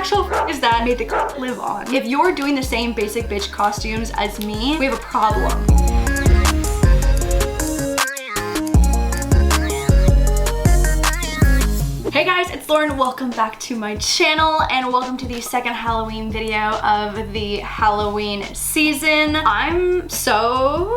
actual is that made the live on? If you're doing the same basic bitch costumes as me, we have a problem. Hey guys, it's Lauren. Welcome back to my channel and welcome to the second Halloween video of the Halloween season. I'm so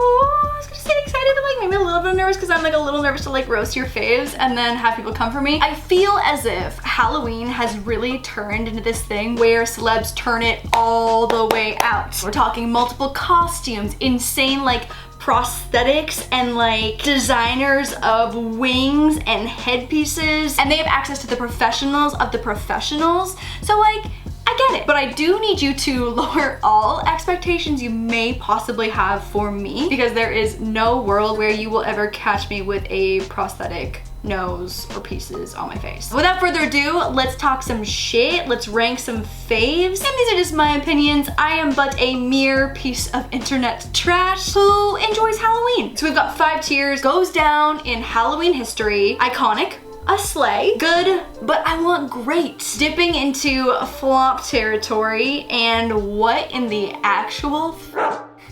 excited, but like maybe a little bit nervous because I'm like a little nervous to like roast your faves and then have people come for me. I feel as if Halloween has really turned into this thing where celebs turn it all the way out. We're talking multiple costumes, insane like prosthetics and like designers of wings and headpieces, and they have access to the professionals of the professionals. So like, I get it, but I do need you to lower all expectations you may possibly have for me, because there is no world where you will ever catch me with a prosthetic nose or pieces on my face. Without further ado, let's talk some shit. Let's rank some faves. And these are just my opinions. I am but a mere piece of internet trash who enjoys Halloween. So we've got 5 tiers. Goes down in Halloween history. Iconic. A slay. Good, but I want great. Dipping into flop territory. And what in the actual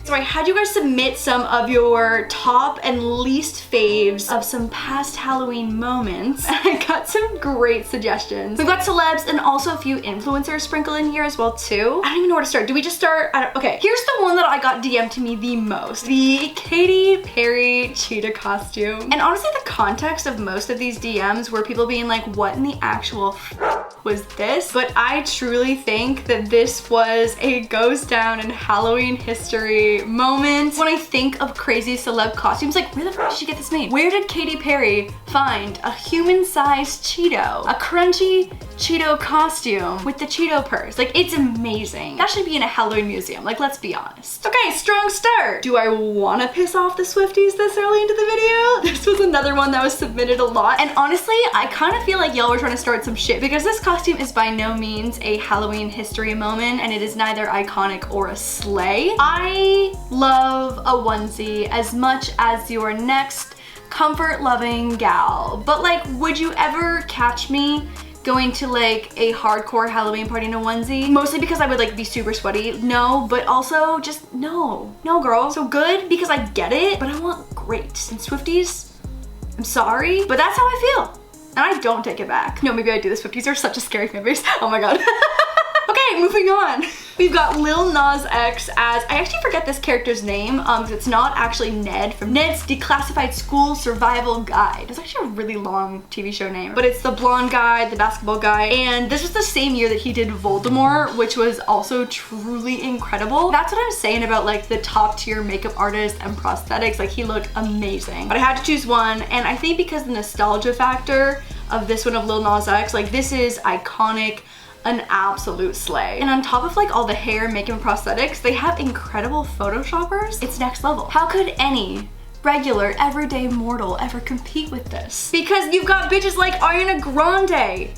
So I had you guys submit some of your top and least faves of some past Halloween moments. I got some great suggestions. We've got celebs and also a few influencers sprinkled in here as well too. I don't even know where to start. Do we just start? Okay, here's the one that I got DM'd to me the most. The Katy Perry cheetah costume. And honestly, the context of most of these DMs were people being like, what in the actual was this? But I truly think that this was a goes down in Halloween history moment. When I think of crazy celeb costumes, like where the fuck did she get this made? Where did Katy Perry find a human-sized Cheeto? A crunchy Cheeto costume with the Cheeto purse. Like, it's amazing. That should be in a Halloween museum, like, let's be honest. Okay, strong start. Do I want to piss off the Swifties this early into the video? This was another one that was submitted a lot. And honestly, I kind of feel like y'all were trying to start some shit because this costume is by no means a Halloween history moment and it is neither iconic or a slay. I love a onesie as much as your next comfort-loving gal. But like, would you ever catch me going to like a hardcore Halloween party in a onesie? Mostly because I would like be super sweaty. No, but also just no. No, girl. So good because I get it, but I want great. And Swifties, I'm sorry, but that's how I feel. And I don't take it back. No, maybe I do. The Swifties are such a scary fan base. Oh my God. Okay, moving on. We've got Lil Nas X as, I actually forget this character's name, because it's not actually Ned from Ned's Declassified School Survival Guide. It's actually a really long TV show name, but it's the blonde guy, the basketball guy, and this was the same year that he did Voldemort, which was also truly incredible. That's what I'm saying about like the top tier makeup artists and prosthetics. Like, he looked amazing. But I had to choose one, and I think because the nostalgia factor of this one of Lil Nas X, like this is iconic, an absolute slay. And on top of like all the hair, makeup, and prosthetics, they have incredible photoshoppers. It's next level. How could any regular, everyday mortal ever compete with this? Because you've got bitches like Ariana Grande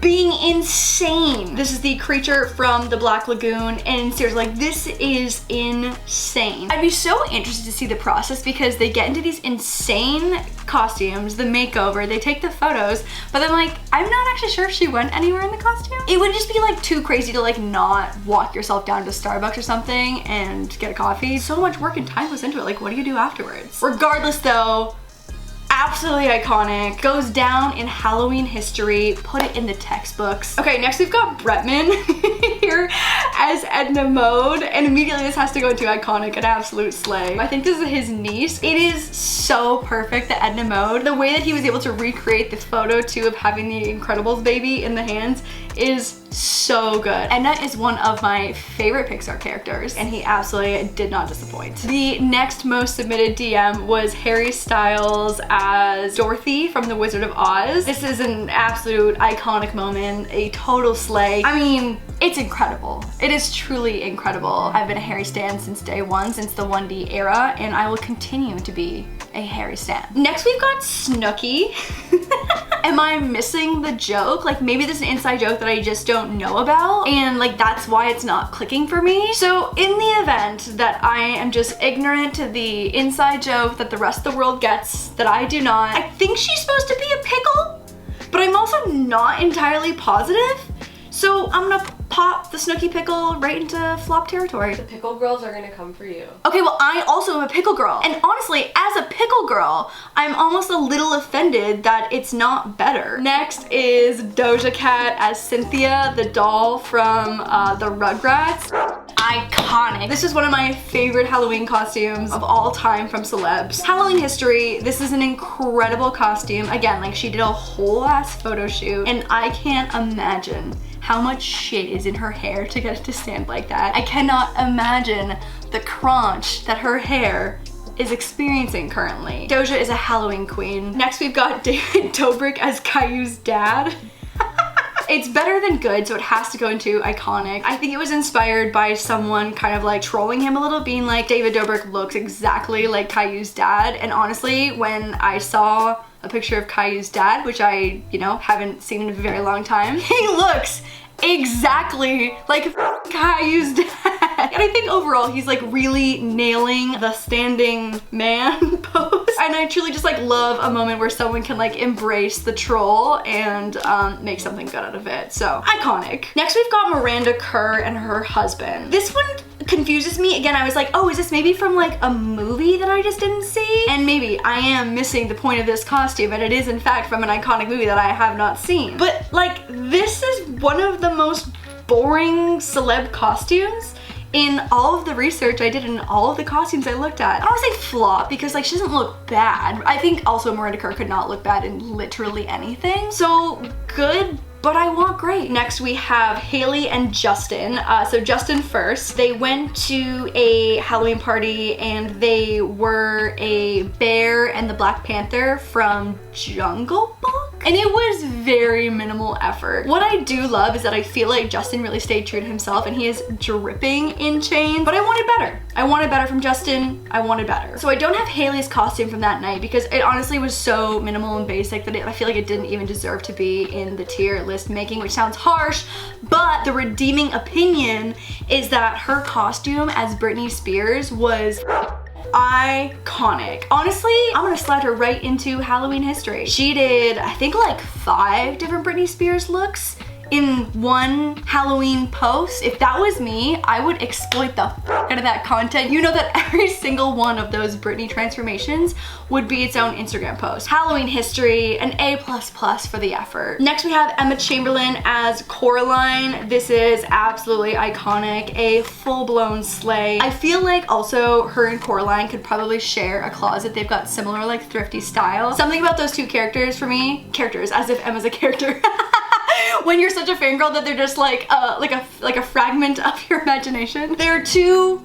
being insane. This is the creature from the Black Lagoon, and seriously, like, this is insane. I'd be so interested to see the process because they get into these insane costumes, the makeover, they take the photos, but then like, I'm not actually sure if she went anywhere in the costume. It would just be like too crazy to like not walk yourself down to Starbucks or something and get a coffee. So much work and time goes into it. Like, what do you do afterwards? Regardless though, absolutely iconic, goes down in Halloween history, put it in the textbooks. Okay, next we've got Bretman here as Edna Mode, and immediately this has to go into iconic, an absolute slay. I think this is his niece. It is so perfect, the Edna Mode. The way that he was able to recreate the photo too of having the Incredibles baby in the hands is so good. Edna is one of my favorite Pixar characters, and he absolutely did not disappoint. The next most submitted DM was Harry Styles as Dorothy from The Wizard of Oz. This is an absolute iconic moment, a total slay. I mean, it's incredible. It is truly incredible. I've been a Harry stan since day one, since the 1D era, and I will continue to be a Harry stan. Next we've got Snooki. Am I missing the joke? Like, maybe this is an inside joke that I just don't know about, and like that's why it's not clicking for me. So in the event that I am just ignorant to the inside joke that the rest of the world gets that I do not, I think she's supposed to be a pickle, but I'm also not entirely positive. So I'm gonna pop the Snooki pickle right into flop territory. The pickle girls are gonna come for you. Okay, well, I also am a pickle girl. And honestly, as a pickle girl, I'm almost a little offended that it's not better. Next is Doja Cat as Cynthia, the doll from the Rugrats. Iconic. This is one of my favorite Halloween costumes of all time from Celebs. Halloween history, this is an incredible costume. Again, like she did a whole ass photo shoot, and I can't imagine how much shit is in her hair to get it to stand like that. I cannot imagine the crunch that her hair is experiencing currently. Doja is a Halloween queen. Next we've got David Dobrik as Caillou's dad. It's better than good, so it has to go into iconic. I think it was inspired by someone kind of like trolling him a little, being like, David Dobrik looks exactly like Caillou's dad. And honestly, when I saw a picture of Caillou's dad, which I, you know, haven't seen in a very long time, he looks exactly like Caillou's dad. And I think overall he's like really nailing the standing man pose. And I truly just like love a moment where someone can like embrace the troll and make something good out of it. So iconic. Next we've got Miranda Kerr and her husband. This one confuses me. Again, I was like, oh, is this maybe from like a movie that I just didn't see? And maybe I am missing the point of this costume, and it is in fact from an iconic movie that I have not seen. But like, this is one of the most boring celeb costumes in all of the research I did and all of the costumes I looked at. I don't want to say flop because like she doesn't look bad. I think also Miranda Kerr could not look bad in literally anything. So good, but I want great. Next we have Haley and Justin. So Justin first. They went to a Halloween party and they were a bear and the Black Panther from Jungle Book. And it was very minimal effort. What I do love is that I feel like Justin really stayed true to himself and he is dripping in chains, but I wanted better. I wanted better from Justin. I wanted better. So I don't have Haley's costume from that night because it honestly was so minimal and basic that I feel like it didn't even deserve to be in the tier list making, which sounds harsh, but the redeeming opinion is that her costume as Britney Spears was iconic. Honestly, I'm gonna slide her right into Halloween history. She did, I think, like 5 different Britney Spears looks in one Halloween post. If that was me, I would exploit the out of that content. You know that every single one of those Britney transformations would be its own Instagram post. Halloween history, an A++ for the effort. Next we have Emma Chamberlain as Coraline. This is absolutely iconic, a full-blown slay. I feel like also her and Coraline could probably share a closet. They've got similar like thrifty style. Something about those two characters for me, characters as if Emma's a character. When you're such a fangirl that they're just like a fragment of your imagination. They're two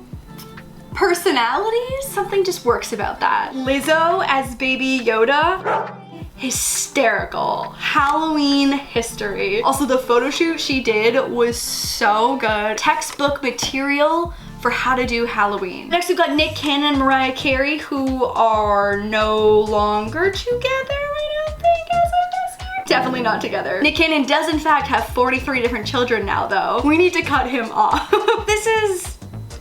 personalities. Something just works about that. Lizzo as Baby Yoda. Hysterical. Halloween history. Also, the photo shoot she did was so good. Textbook material for how to do Halloween. Next we've got Nick Cannon and Mariah Carey, who are no longer together, I don't think, as of this year. Definitely not together. Nick Cannon does in fact have 43 different children now though. We need to cut him off. This is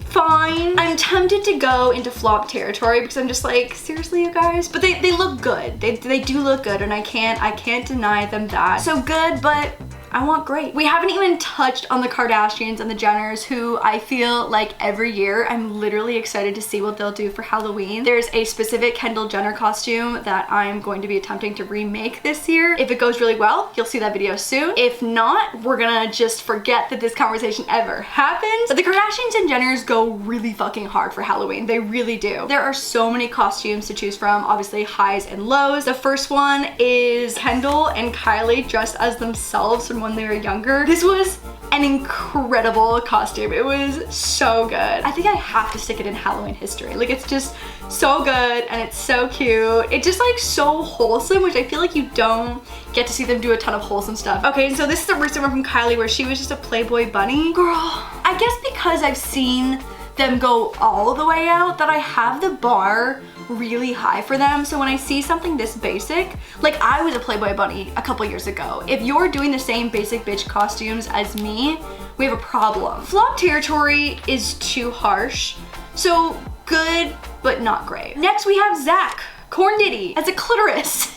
fine. I'm tempted to go into flop territory because I'm just like, seriously you guys? But they look good. They do look good and I can't deny them that. So good, but I want great. We haven't even touched on the Kardashians and the Jenners, who I feel like every year I'm literally excited to see what they'll do for Halloween. There's a specific Kendall Jenner costume that I'm going to be attempting to remake this year. If it goes really well, you'll see that video soon. If not, we're gonna just forget that this conversation ever happened. But the Kardashians and Jenners go really fucking hard for Halloween. They really do. There are so many costumes to choose from, obviously highs and lows. The first one is Kendall and Kylie dressed as themselves from when they were younger. This was an incredible costume. It was so good. I think I have to stick it in Halloween history. Like, it's just so good and it's so cute. It's just like so wholesome, which I feel like you don't get to see them do a ton of wholesome stuff. Okay, so this is a recent one from Kylie where she was just a Playboy bunny. Girl, I guess because I've seen them go all the way out that I have the bar really high for them. So when I see something this basic, like I was a Playboy bunny a couple years ago. If you're doing the same basic bitch costumes as me, we have a problem. Flop territory is too harsh. So good, but not great. Next we have Zach Corn Diddy as a clitoris.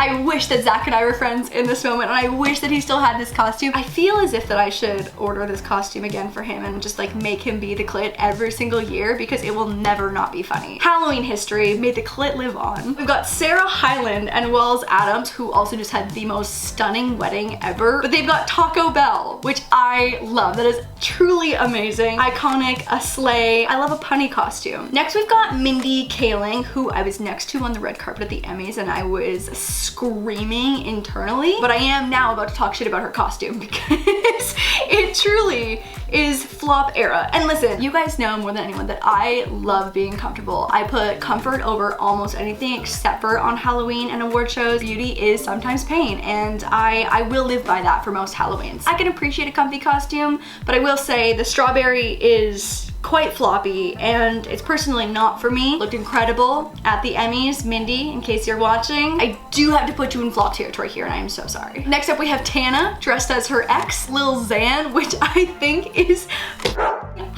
I wish that Zach and I were friends in this moment, and I wish that he still had this costume. I feel as if that I should order this costume again for him and just like make him be the clit every single year, because it will never not be funny. Halloween history, may the clit live on. We've got Sarah Hyland and Wells Adams, who also just had the most stunning wedding ever. But they've got Taco Bell, which I love. That is truly amazing. Iconic, a sleigh. I love a punny costume. Next we've got Mindy Kaling, who I was next to on the red carpet at the Emmys, and I was screaming internally. But I am now about to talk shit about her costume because it truly is flop era. And listen, you guys know more than anyone that I love being comfortable. I put comfort over almost anything except for on Halloween and award shows. Beauty is sometimes pain, and I will live by that for most Halloweens. I can appreciate a comfy costume, but I will say the strawberry is quite floppy, and it's personally not for me. Looked incredible at the Emmys. Mindy, in case you're watching, I do have to put you in flop territory here, and I am so sorry. Next up we have Tana, dressed as her ex, Lil Xan, which I think is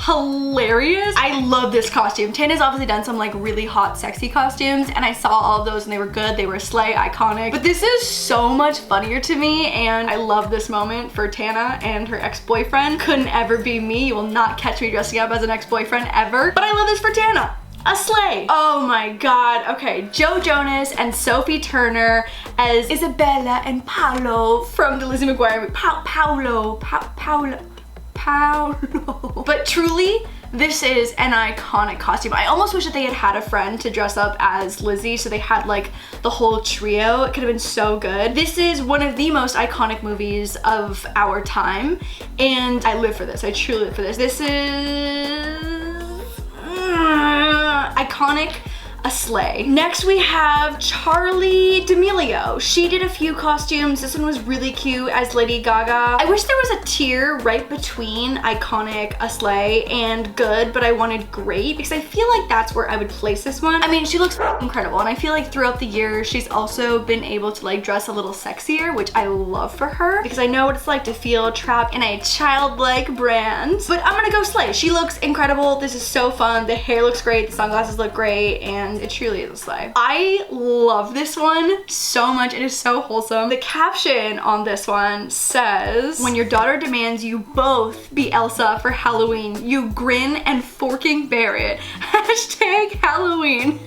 hilarious. I love this costume. Tana's obviously done some like really hot, sexy costumes, and I saw all of those and they were good. They were slay, iconic. But this is so much funnier to me, and I love this moment for Tana and her ex-boyfriend. Couldn't ever be me. You will not catch me dressing up as an ex-boyfriend ever. But I love this for Tana. A sleigh. Oh my god. Okay, Joe Jonas and Sophie Turner as Isabella and Paolo from the Lizzie McGuire movie. Paolo. But truly, this is an iconic costume. I almost wish that they had a friend to dress up as Lizzie, so they had like the whole trio. It could have been so good. This is one of the most iconic movies of our time, and I live for this. I truly live for this. This is iconic, a sleigh. Next we have Charlie D'Amelio. She did a few costumes. This one was really cute as Lady Gaga. I wish there was a tier right between iconic, a sleigh, and good, but I wanted great, because I feel like that's where I would place this one. I mean, she looks incredible, and I feel like throughout the years she's also been able to like dress a little sexier, which I love for her, because I know what it's like to feel trapped in a childlike brand. But I'm gonna go sleigh. She looks incredible. This is so fun. The hair looks great, the sunglasses look great, and it truly is a sleigh. I love this one so much. It is so wholesome. The caption on this one says, "When your daughter demands you both be Elsa for Halloween, you grin and forking bear it. Hashtag Halloween."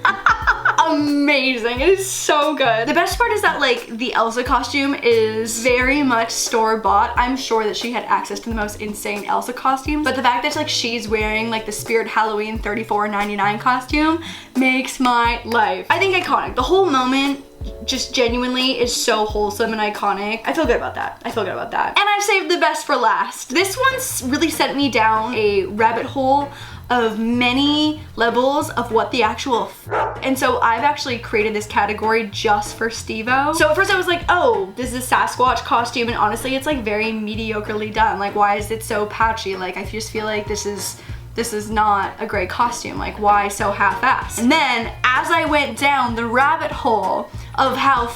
Amazing. It is so good. The best part is that like the Elsa costume is very much store-bought. I'm sure that she had access to the most insane Elsa costumes, but the fact that like she's wearing like the Spirit Halloween $34.99 costume makes my life. I think iconic. The whole moment just genuinely is so wholesome and iconic. I feel good about that. I feel good about that. And I've saved the best for last. This one's really sent me down a rabbit hole of many levels of what the actual and so I've actually created this category just for Steve-O. So at first I was like, oh, this is a Sasquatch costume, and honestly it's like very mediocrely done. Like, why is it so patchy? Like, I just feel like this is not a great costume. Like, why so half-assed? And then as I went down the rabbit hole of how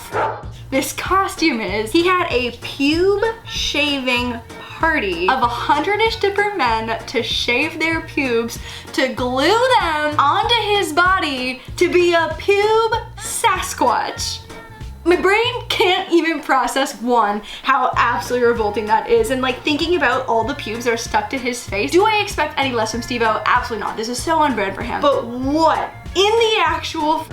this costume is, he had a pube shaving party of 100-ish different men to shave their pubes, to glue them onto his body to be a pube Sasquatch. My brain can't even process, one, how absolutely revolting that is, and like thinking about all the pubes that are stuck to his face. Do I expect any less from Steve-O? Absolutely not. This is so on brand for him. But what in the actual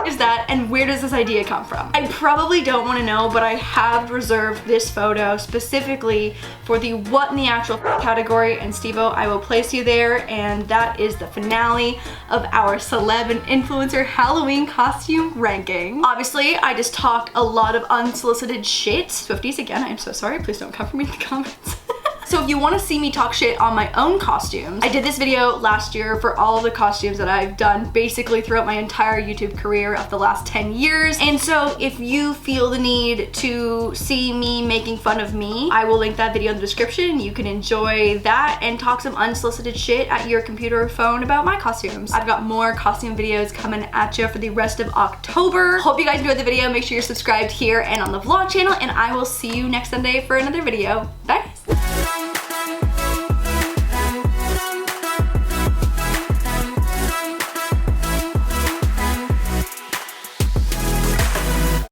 is that, and where does this idea come from? I probably don't want to know, but I have reserved this photo specifically for the what in the actual category, and Steve-O, I will place you there, and that is the finale of our celeb and influencer Halloween costume ranking. Obviously, I just talked a lot of unsolicited shit. Swifties, again, I am so sorry. Please don't come for me in the comments. So if you want to see me talk shit on my own costumes, I did this video last year for all of the costumes that I've done basically throughout my entire YouTube career of the last 10 years. And so if you feel the need to see me making fun of me, I will link that video in the description. You can enjoy that and talk some unsolicited shit at your computer or phone about my costumes. I've got more costume videos coming at you for the rest of October. Hope you guys enjoyed the video. Make sure you're subscribed here and on the vlog channel, and I will see you next Sunday for another video. Bye.